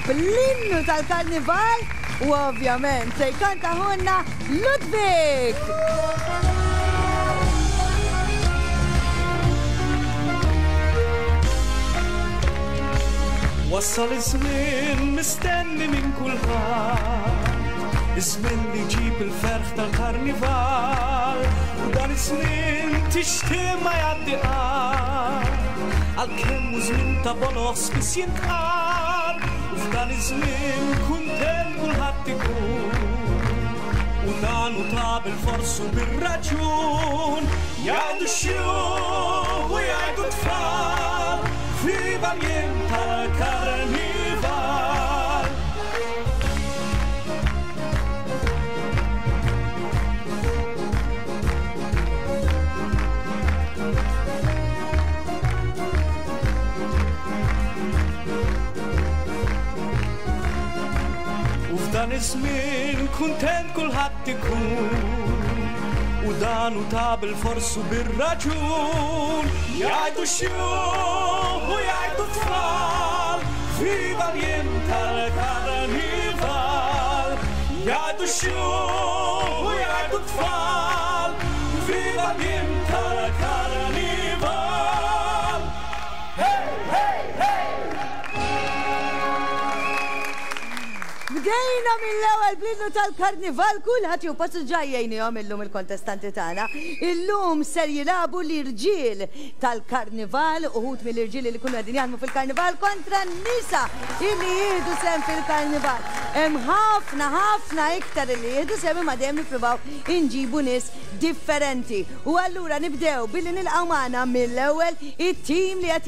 bl-innu tal-karnival u ovvjament se jkantaħunna Ludwig! Wassal iż-żmien mistenni minn kulħadd, iż-żmien li jġib il-ferħ tal-karnival, u dan iż-żmien tixtieq ma jgħaddi qatt, għalkemm hu żmien ta' bolos biss jintqal, u f'dan iż-żmien kuntent kulħadd ikun, u dan hu ta' bil-forsu bir-raġun, jgħidu xjuħ u jgħidu tfal, viva l-jiem tal-karnival. U f'dan iż-żmien kuntent kulħadd ikun, u dan hu ta' bil-forsu bir-raġun, jgħidu xjuħ u jgħidu tfal, viva l-jiem tal-karnival. Jgħidu xjuħ u jgħidu tfal, viva l-jiem tal-karnival. Hey, hey, hey! Bdejna mill-ewwel bl-innu tal-karnival, kulħadd jew passu ġajjejnihom illum il-kontestanti tagħna. Illum ser jilagħbu l-irġiel tal-karnival, uħud mill-irġiel li jkunu qegħdin jaħdmu fil-karnival kontra n-nisa illi jieħdu sehem fil-karnival. Hemm ħafna iktar illi jieħdu sehem imma dejjem nippruvaw inġibu nies differenti. U allura nibdew billi nilqgħu magħna mill-ewwel it-tim li qed